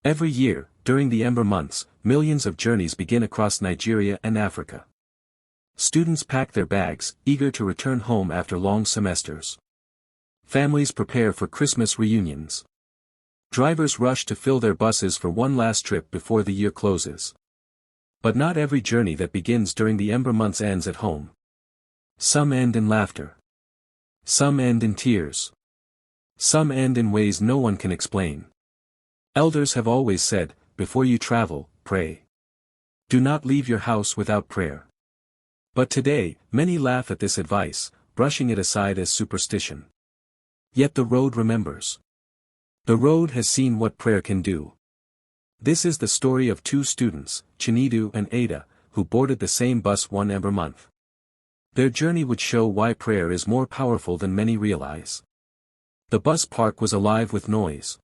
Every year, during the Ember months, millions of journeys begin across Nigeria and Africa. Students pack their bags, eager to return home after long semesters. Families prepare for Christmas reunions. Drivers rush to fill their buses for one last trip before the year closes. But not every journey that begins during the Ember months ends at home. Some end in laughter. Some end in tears. Some end in ways no one can explain. Elders have always said, before you travel, pray. Do not leave your house without prayer. But today, many laugh at this advice, brushing it aside as superstition. Yet the road remembers. The road has seen what prayer can do. This is the story of two students, Chinedu and Ada, who boarded the same bus one Ember month. Their journey would show why prayer is more powerful than many realize. The bus park was alive with noise.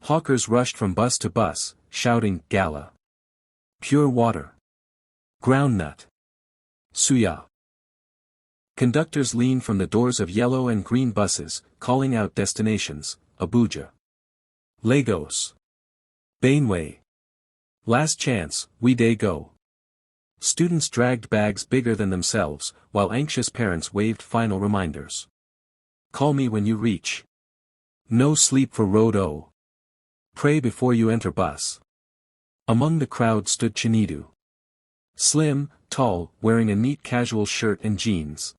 Hawkers rushed from bus to bus, shouting, "Gala! Pure water! Groundnut! Suya!" Conductors leaned from the doors of yellow and green buses, calling out destinations: Abuja, Lagos, Benue. Last chance, we dey go. Students dragged bags bigger than themselves, while anxious parents waved final reminders. Call me when you reach. No sleep for road O. Pray before you enter bus. Among the crowd stood Chinedu. Slim, tall, wearing a neat casual shirt and jeans.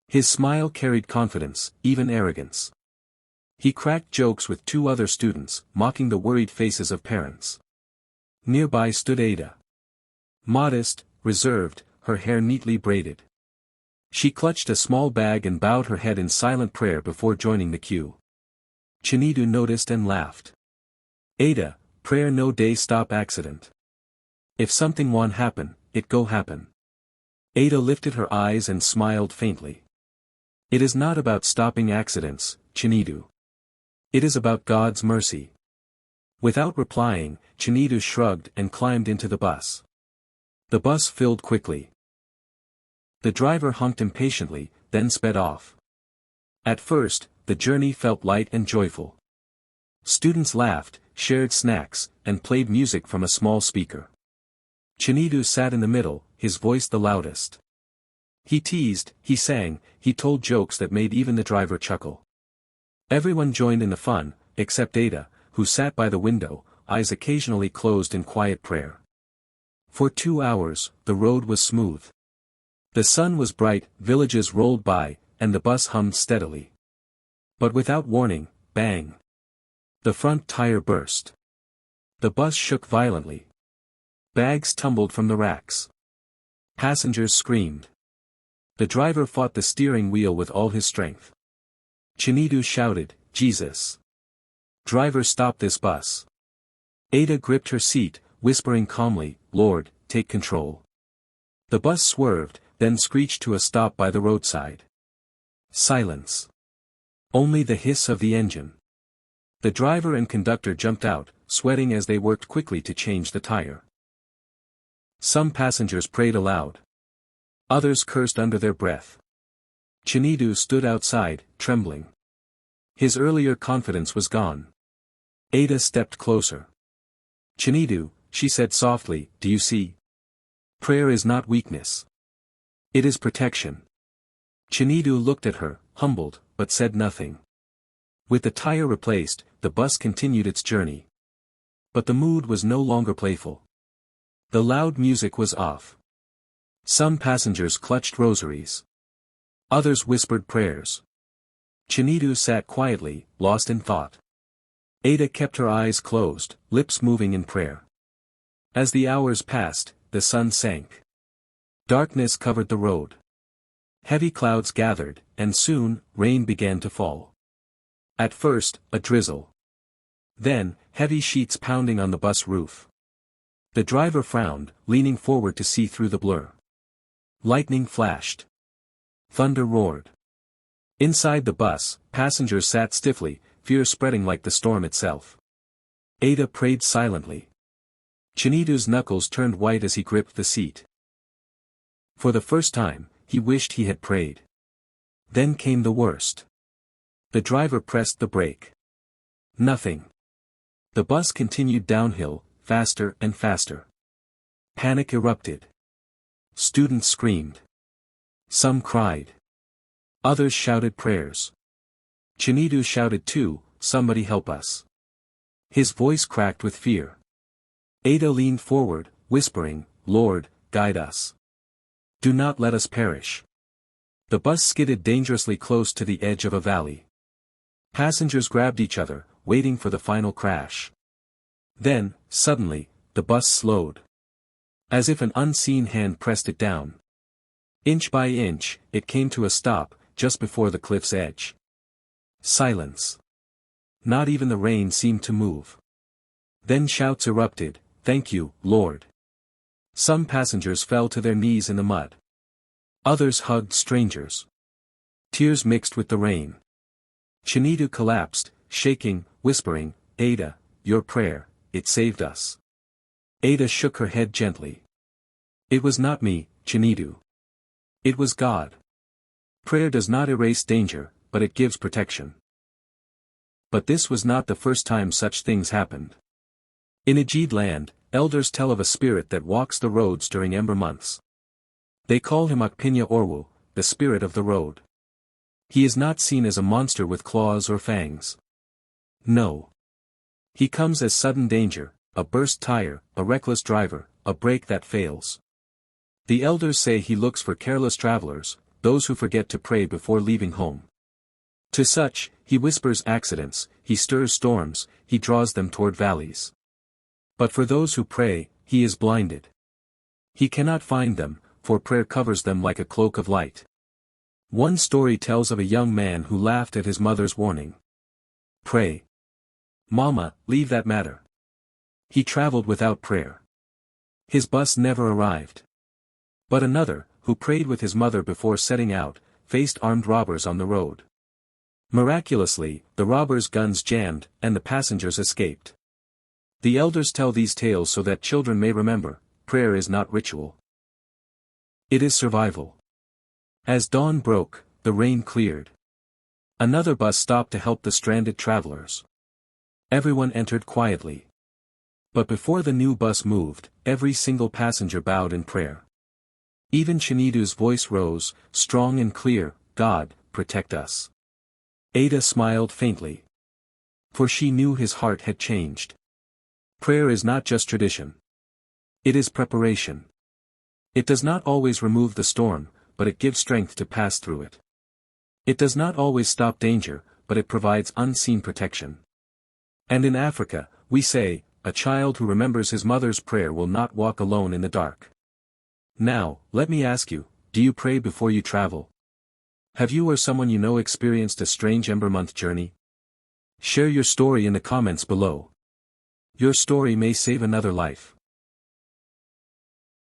His smile carried confidence, even arrogance. He cracked jokes with two other students, mocking the worried faces of parents. Nearby stood Ada. Modest, reserved, her hair neatly braided. She clutched a small bag and bowed her head in silent prayer before joining the queue. Chinedu noticed and laughed. Ada, prayer no day stop accident. If something want happen, it go happen. Ada lifted her eyes and smiled faintly. It is not about stopping accidents, Chinedu. It is about God's mercy. Without replying, Chinedu shrugged and climbed into the bus. The bus filled quickly. The driver honked impatiently, then sped off. At first, the journey felt light and joyful. Students laughed, shared snacks, and played music from a small speaker. Chinedu sat in the middle, his voice the loudest. He teased, he sang, he told jokes that made even the driver chuckle. Everyone joined in the fun, except Ada, who sat by the window, eyes occasionally closed in quiet prayer. For 2 hours, the road was smooth. The sun was bright, villages rolled by, and the bus hummed steadily. But without warning, bang! The front tire burst. The bus shook violently. Bags tumbled from the racks. Passengers screamed. The driver fought the steering wheel with all his strength. Chinedu shouted, "Jesus! Driver, stop this bus!" Ada gripped her seat, whispering calmly, "Lord, take control." The bus swerved, then screeched to a stop by the roadside. Silence. Only the hiss of the engine. The driver and conductor jumped out, sweating as they worked quickly to change the tire. Some passengers prayed aloud. Others cursed under their breath. Chinedu stood outside, trembling. His earlier confidence was gone. Ada stepped closer. "Chinedu," she said softly, "do you see? Prayer is not weakness. It is protection." Chinedu looked at her, humbled, but said nothing. With the tire replaced, the bus continued its journey. But the mood was no longer playful. The loud music was off. Some passengers clutched rosaries. Others whispered prayers. Chinedu sat quietly, lost in thought. Ada kept her eyes closed, lips moving in prayer. As the hours passed, the sun sank. Darkness covered the road. Heavy clouds gathered, and soon, rain began to fall. At first, a drizzle. Then, heavy sheets pounding on the bus roof. The driver frowned, leaning forward to see through the blur. Lightning flashed. Thunder roared. Inside the bus, passengers sat stiffly, fear spreading like the storm itself. Ada prayed silently. Chinedu's knuckles turned white as he gripped the seat. For the first time, he wished he had prayed. Then came the worst. The driver pressed the brake. Nothing. The bus continued downhill, faster and faster. Panic erupted. Students screamed. Some cried. Others shouted prayers. Chinedu shouted too, "Somebody help us." His voice cracked with fear. Ada leaned forward, whispering, "Lord, guide us. Do not let us perish." The bus skidded dangerously close to the edge of a valley. Passengers grabbed each other, waiting for the final crash. Then, suddenly, the bus slowed. As if an unseen hand pressed it down. Inch by inch, it came to a stop, just before the cliff's edge. Silence. Not even the rain seemed to move. Then shouts erupted, "Thank you, Lord." Some passengers fell to their knees in the mud. Others hugged strangers. Tears mixed with the rain. Chinedu collapsed, shaking, whispering, "Ada, your prayer, it saved us." Ada shook her head gently. "It was not me, Chinedu. It was God. Prayer does not erase danger, but it gives protection." But this was not the first time such things happened. In Ajid land, elders tell of a spirit that walks the roads during Ember months. They call him Okpinya Orwu, the spirit of the road. He is not seen as a monster with claws or fangs. No. He comes as sudden danger, a burst tire, a reckless driver, a brake that fails. The elders say he looks for careless travelers, those who forget to pray before leaving home. To such, he whispers accidents, he stirs storms, he draws them toward valleys. But for those who pray, he is blinded. He cannot find them, for prayer covers them like a cloak of light. One story tells of a young man who laughed at his mother's warning. "Pray. Mama, leave that matter." He traveled without prayer. His bus never arrived. But another, who prayed with his mother before setting out, faced armed robbers on the road. Miraculously, the robbers' guns jammed, and the passengers escaped. The elders tell these tales so that children may remember, prayer is not ritual. It is survival. As dawn broke, the rain cleared. Another bus stopped to help the stranded travelers. Everyone entered quietly. But before the new bus moved, every single passenger bowed in prayer. Even Chinedu's voice rose, strong and clear, "God, protect us." Ada smiled faintly. For she knew his heart had changed. Prayer is not just tradition. It is preparation. It does not always remove the storm, but it gives strength to pass through it. It does not always stop danger, but it provides unseen protection. And in Africa, we say, a child who remembers his mother's prayer will not walk alone in the dark. Now, let me ask you, do you pray before you travel? Have you or someone you know experienced a strange Ember month journey? Share your story in the comments below. Your story may save another life.